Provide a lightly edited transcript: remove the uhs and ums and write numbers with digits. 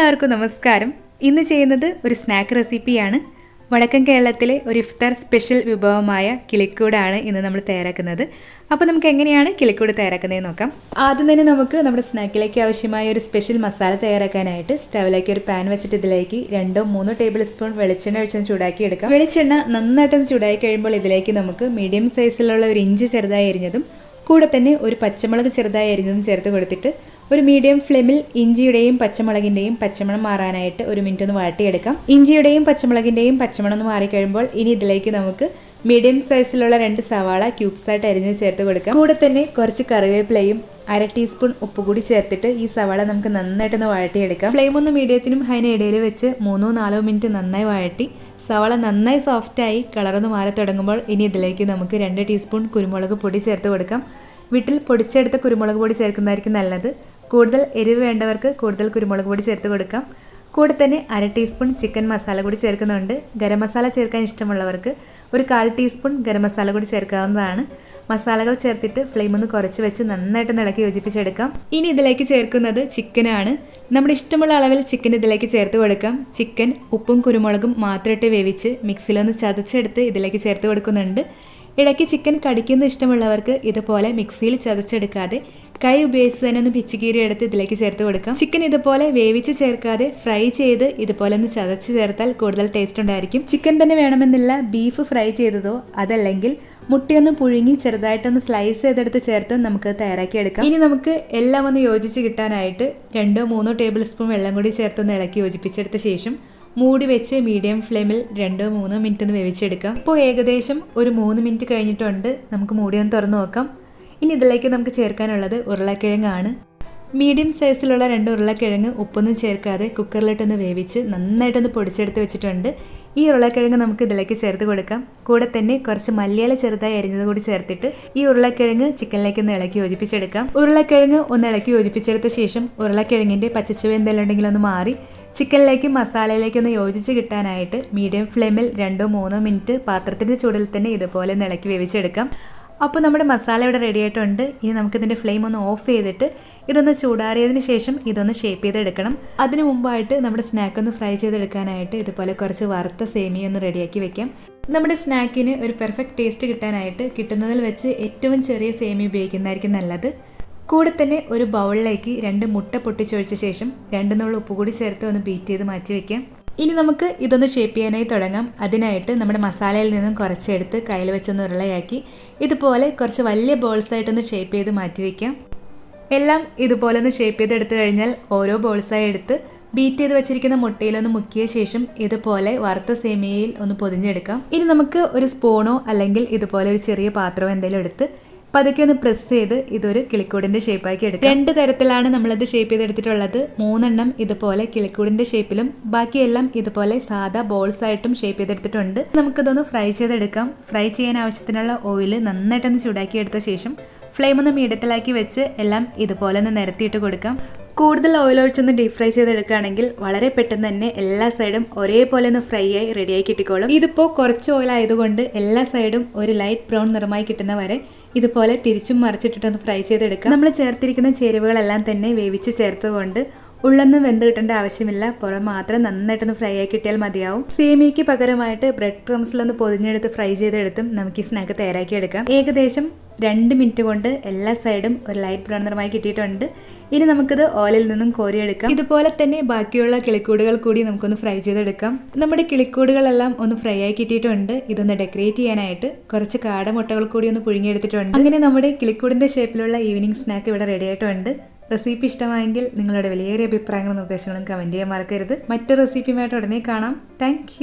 എല്ലാവർക്കും നമസ്കാരം. ഇന്ന് ചെയ്യുന്നത് ഒരു സ്നാക്ക് റെസിപ്പിയാണ്. വടക്കൻ കേരളത്തിലെ ഒരു ഇഫ്താർ സ്പെഷ്യൽ വിഭവമായ കിളിക്കൂടാണ് ഇന്ന് നമ്മൾ തയ്യാറാക്കുന്നത്. അപ്പോൾ നമുക്ക് എങ്ങനെയാണ് കിളിക്കൂട് തയ്യാറാക്കുന്നതെന്ന് നോക്കാം. ആദ്യം തന്നെ നമുക്ക് നമ്മുടെ സ്നാക്കിലേക്ക് ആവശ്യമായ ഒരു സ്പെഷ്യൽ മസാല തയ്യാറാക്കാനായിട്ട് സ്റ്റവിലേക്ക് ഒരു പാൻ വെച്ചിട്ട് ഇതിലേക്ക് 2-3 ടേബിൾ സ്പൂൺ വെളിച്ചെണ്ണ ഒഴിച്ചൊന്ന് ചൂടാക്കി എടുക്കാം. വെളിച്ചെണ്ണ നന്നായിട്ടൊന്ന് ചൂടാക്കി കഴിയുമ്പോൾ ഇതിലേക്ക് നമുക്ക് മീഡിയം സൈസിലുള്ള ഒരു ഇഞ്ചി ചെറുതായി അരിഞ്ഞതും കൂടെ തന്നെ ഒരു പച്ചമുളക് ചെറുതായി അരിഞ്ഞതും ചേർത്ത് കൊടുത്തിട്ട് ഒരു മീഡിയം ഫ്ലെയിമിൽ ഇഞ്ചിയുടെയും പച്ചമുളകിൻ്റെയും പച്ചമണം മാറാനായിട്ട് ഒരു മിനിറ്റ് ഒന്ന് വഴട്ടിയെടുക്കാം. ഇഞ്ചിയുടെയും പച്ചമുളകിൻ്റെയും പച്ചമണം ഒന്ന് മാറിക്കഴിയുമ്പോൾ ഇനി ഇതിലേക്ക് നമുക്ക് മീഡിയം സൈസിലുള്ള 2 സവാള ക്യൂബ്സായിട്ട് അരിഞ്ഞ് ചേർത്ത് കൊടുക്കാം. കൂടെ തന്നെ കുറച്ച് കറിവേപ്പിലയും 1/2 ടീസ്പൂൺ ഉപ്പ് കൂടി ചേർത്തിട്ട് ഈ സവാള നമുക്ക് നന്നായിട്ടൊന്ന് വഴട്ടിയെടുക്കാം. ഫ്ലെയിം ഒന്ന് മീഡിയത്തിനും ഹൈനും ഇടയിൽ വെച്ച് 3-4 മിനിറ്റ് നന്നായി വഴട്ടി സവാള നന്നായി സോഫ്റ്റായി കളറൊന്ന് മാറി തുടങ്ങുമ്പോൾ ഇനി ഇതിലേക്ക് നമുക്ക് 2 ടീസ്പൂൺ കുരുമുളക് പൊടി ചേർത്ത് കൊടുക്കാം. വീട്ടിൽ പൊടിച്ചെടുത്ത കുരുമുളക് പൊടി ചേർക്കുന്നതായിരിക്കും നല്ലത്. കൂടുതൽ എരിവ് വേണ്ടവർക്ക് കൂടുതൽ കുരുമുളക് പൊടി ചേർത്ത് കൊടുക്കാം. കൂടെ തന്നെ 1/2 ടീസ്പൂൺ ചിക്കൻ മസാല കൂടി ചേർക്കുന്നുണ്ട്. ഗരം മസാല ചേർക്കാൻ ഇഷ്ടമുള്ളവർക്ക് ഒരു 1/4 ടീസ്പൂൺ ഗരം മസാല കൂടി ചേർക്കാവുന്നതാണ്. മസാലകൾ ചേർത്തിട്ട് ഫ്ലെയിം ഒന്ന് കുറച്ച് വെച്ച് നന്നായിട്ട് ഇളക്കി യോജിപ്പിച്ചെടുക്കാം. ഇനി ഇതിലേക്ക് ചേർക്കുന്നത് ചിക്കനാണ്. നമ്മുടെ ഇഷ്ടമുള്ള അളവിൽ ചിക്കൻ ഇതിലേക്ക് ചേർത്ത് കൊടുക്കാം. ചിക്കൻ ഉപ്പും കുരുമുളകും മാത്രമിട്ട് വേവിച്ച് മിക്സിയിലൊന്ന് ചതച്ചെടുത്ത് ഇതിലേക്ക് ചേർത്ത് കൊടുക്കുന്നുണ്ട്. ഇടയ്ക്ക് ചിക്കൻ കടിക്കുന്ന ഇഷ്ടമുള്ളവർക്ക് ഇതുപോലെ മിക്സിയിൽ ചതച്ചെടുക്കാതെ കൈ ഉപയോഗിച്ച് തന്നെ ഒന്ന് പിച്ചുകീരി എടുത്ത് ഇതിലേക്ക് ചേർത്ത് കൊടുക്കാം. ചിക്കൻ ഇതുപോലെ വേവിച്ച് ചേർക്കാതെ ഫ്രൈ ചെയ്ത് ഇതുപോലെ ഒന്ന് ചതച്ച് ചേർത്താൽ കൂടുതൽ ടേസ്റ്റ് ഉണ്ടായിരിക്കും. ചിക്കൻ തന്നെ വേണമെന്നില്ല, ബീഫ് ഫ്രൈ ചെയ്തതോ അതല്ലെങ്കിൽ മുട്ടയൊന്ന് പുഴുങ്ങി ചെറുതായിട്ടൊന്ന് സ്ലൈസ് ചെയ്തെടുത്ത് ചേർത്ത് നമുക്ക് തയ്യാറാക്കി എടുക്കാം. ഇനി നമുക്ക് എല്ലാം ഒന്ന് യോജിച്ച് കിട്ടാനായിട്ട് 2-3 ടേബിൾ സ്പൂൺ വെള്ളം കൂടി ചേർത്തൊന്ന് ഇളക്കി യോജിപ്പിച്ചെടുത്ത ശേഷം മൂടി വെച്ച് മീഡിയം ഫ്ലെയിമിൽ 2-3 മിനിറ്റ് ഒന്ന് വേവിച്ചെടുക്കാം. ഇപ്പോൾ ഏകദേശം ഒരു 3 മിനിറ്റ് കഴിഞ്ഞിട്ടുണ്ട്. നമുക്ക് മൂടി ഒന്ന് തുറന്ന് നോക്കാം. ഇനി ഇതിലേക്ക് നമുക്ക് ചേർക്കാനുള്ളത് ഉരുളക്കിഴങ്ങാണ്. മീഡിയം സൈസിലുള്ള 2 ഉരുളക്കിഴങ്ങ് ഉപ്പൊന്നും ചേർക്കാതെ കുക്കറിലിട്ടൊന്ന് വേവിച്ച് നന്നായിട്ടൊന്ന് പൊടിച്ചെടുത്ത് വെച്ചിട്ടുണ്ട്. ഈ ഉരുളക്കിഴങ്ങ് നമുക്ക് ഇതിലേക്ക് ചേർത്ത് കൊടുക്കാം. കൂടെ തന്നെ കുറച്ച് മല്ലിയില ചെറുതായി അരിഞ്ഞത് കൂടി ചേർത്തിട്ട് ഈ ഉരുളക്കിഴങ്ങ് ചിക്കനിലേക്ക് ഒന്ന് ഇളക്കി യോജിപ്പിച്ചെടുക്കാം. ഉരുളക്കിഴങ്ങ് ഒന്ന് ഇളക്കി യോജിപ്പിച്ചെടുത്ത ശേഷം ഉരുളക്കിഴങ്ങിൻ്റെ പച്ചച്ചുവ എന്തെങ്കിലും ഉണ്ടെങ്കിൽ ഒന്ന് മാറി ചിക്കനിലേക്ക് മസാലയിലേക്ക് ഒന്ന് യോജിച്ച് കിട്ടാനായിട്ട് മീഡിയം ഫ്ലെയിമിൽ 2-3 മിനിറ്റ് പാത്രത്തിൻ്റെ ചൂടിൽ തന്നെ ഇതുപോലെ ഒന്ന് ഇളക്കി വേവിച്ചെടുക്കാം. അപ്പോൾ നമ്മുടെ മസാല ഇവിടെ റെഡി ആയിട്ടുണ്ട്. ഇനി നമുക്കിതിൻ്റെ ഫ്ലെയിം ഒന്ന് ഓഫ് ചെയ്തിട്ട് ഇതൊന്ന് ചൂടാറിയതിന് ശേഷം ഇതൊന്ന് ഷേപ്പ് ചെയ്തെടുക്കണം. അതിന് മുമ്പായിട്ട് നമ്മുടെ സ്നാക്ക് ഒന്ന് ഫ്രൈ ചെയ്തെടുക്കാനായിട്ട് ഇതുപോലെ കുറച്ച് വറുത്ത സേമിയ ഒന്ന് റെഡിയാക്കി വെക്കാം. നമ്മുടെ സ്നാക്കിന് ഒരു പെർഫെക്റ്റ് ടേസ്റ്റ് കിട്ടാനായിട്ട് കിട്ടുന്നതിൽ വെച്ച് ഏറ്റവും ചെറിയ സേമിയ ഉപയോഗിക്കുന്നതായിരിക്കും നല്ലത്. കൂടെ തന്നെ ഒരു ബൗളിലേക്ക് 2 മുട്ട പൊട്ടിച്ചൊഴിച്ച ശേഷം 2 നുള്ള ഉപ്പ് കൂടി ചേർത്ത് ഒന്ന് ബീറ്റ് ചെയ്ത് മാറ്റി വെക്കാം. ഇനി നമുക്ക് ഇതൊന്ന് ഷേപ്പ് ചെയ്യാനായി തുടങ്ങാം. അതിനായിട്ട് നമ്മുടെ മസാലയിൽ നിന്നും കുറച്ചെടുത്ത് കയ്യിൽ വെച്ചൊന്ന് ഉരുളയാക്കി ഇതുപോലെ കുറച്ച് വലിയ ബോൾസായിട്ടൊന്ന് ഷേപ്പ് ചെയ്ത് മാറ്റി വയ്ക്കാം. എല്ലാം ഇതുപോലെ ഒന്ന് ഷേപ്പ് ചെയ്തെടുത്തു കഴിഞ്ഞാൽ ഓരോ ബോൾസായി എടുത്ത് ബീറ്റ് ചെയ്ത് വെച്ചിരിക്കുന്ന മുട്ടയിലൊന്ന് മുക്കിയ ശേഷം ഇതുപോലെ വറുത്ത സേമിയയിൽ ഒന്ന് പൊതിഞ്ഞെടുക്കാം. ഇനി നമുക്ക് ഒരു സ്പൂണോ അല്ലെങ്കിൽ ഇതുപോലെ ഒരു ചെറിയ പാത്രമോ എന്തെങ്കിലും എടുത്ത് പതുക്കെ ഒന്ന് പ്രസ് ചെയ്ത് ഇതൊരു കിളിക്കൂടിൻ്റെ ഷേപ്പാക്കി എടുക്കാം. 2 തരത്തിലാണ് നമ്മളത് ഷേപ്പ് ചെയ്തെടുത്തിട്ടുള്ളത്. 3 ഇതുപോലെ കിളിക്കൂടിൻ്റെ ഷേപ്പിലും ബാക്കിയെല്ലാം ഇതുപോലെ സാധാ ബോൾസ് ആയിട്ടും ഷേപ്പ് ചെയ്തെടുത്തിട്ടുണ്ട്. നമുക്കിതൊന്ന് ഫ്രൈ ചെയ്തെടുക്കാം. ഫ്രൈ ചെയ്യാൻ ആവശ്യത്തിനുള്ള ഓയിൽ നന്നായിട്ടൊന്ന് ചൂടാക്കി എടുത്ത ശേഷം ഫ്ലെയിം ഒന്ന് മീഡിയത്തിലാക്കി വെച്ച് എല്ലാം ഇതുപോലെ ഒന്ന് നിരത്തിയിട്ട് കൊടുക്കാം. കൂടുതൽ ഓയിൽ ഒഴിച്ചൊന്ന് ഡീപ് ഫ്രൈ ചെയ്തെടുക്കുകയാണെങ്കിൽ വളരെ പെട്ടെന്ന് തന്നെ എല്ലാ സൈഡും ഒരേപോലെ ഒന്ന് ഫ്രൈ ആയി റെഡിയായി കിട്ടിക്കോളും. ഇതിപ്പോൾ കുറച്ച് ഓയിൽ ആയതുകൊണ്ട് എല്ലാ സൈഡും ഒരു ലൈറ്റ് ബ്രൗൺ നിറമായി കിട്ടുന്ന വരെ ഇതുപോലെ തിരിച്ചും മറിച്ചിട്ടിട്ടൊന്ന് ഫ്രൈ ചെയ്തെടുക്കാം. നമ്മൾ ചേർത്തിരിക്കുന്ന ചേരുവകളെല്ലാം തന്നെ വേവിച്ച് ചേർത്തുകൊണ്ട് ഉള്ളൊന്നും വെന്ത് കിട്ടേണ്ട ആവശ്യമില്ല. പുറം മാത്രം നന്നായിട്ടൊന്ന് ഫ്രൈ ആയി കിട്ടിയാൽ മതിയാവും. സേമിയയ്ക്ക് പകരമായിട്ട് ബ്രെഡ് ക്രംസിലൊന്ന് പൊതിഞ്ഞെടുത്ത് ഫ്രൈ ചെയ്തെടുത്തും നമുക്ക് ഈ സ്നാക്ക് തയ്യാറാക്കി എടുക്കാം. ഏകദേശം 2 മിനിറ്റ് കൊണ്ട് എല്ലാ സൈഡും ഒരു ലൈറ്റ് ബ്രൗൺ നിറമായി കിട്ടിയിട്ടുണ്ട്. ഇനി നമുക്കിത് ഓയിലിൽ നിന്നും കോരിയെടുക്കാം. ഇതുപോലെ തന്നെ ബാക്കിയുള്ള കിളിക്കൂടുകൾ കൂടി നമുക്കൊന്ന് ഫ്രൈ ചെയ്തെടുക്കാം. നമ്മുടെ കിളിക്കൂടുകളെല്ലാം ഒന്ന് ഫ്രൈ ആയി കിട്ടിയിട്ടുണ്ട്. ഇതൊന്ന് ഡെക്കറേറ്റ് ചെയ്യാനായിട്ട് കുറച്ച് കാടമുട്ടകൾ കൂടി ഒന്ന് പുഴുങ്ങിയെടുത്തിട്ടുണ്ട്. അങ്ങനെ നമ്മുടെ കിളിക്കൂടിൻ്റെ ഷേപ്പിലുള്ള ഈവനിങ് സ്നാക്ക് ഇവിടെ റെഡി ആയിട്ടുണ്ട്. റെസിപ്പി ഇഷ്ടമായെങ്കിൽ നിങ്ങളുടെ വിലയേറിയ അഭിപ്രായങ്ങളും നിർദ്ദേശങ്ങളും കമൻറ്റ് ചെയ്യാൻ മറക്കരുത്. മറ്റൊരു റെസിപ്പിയുമായിട്ട് ഉടനെ കാണാം. താങ്ക്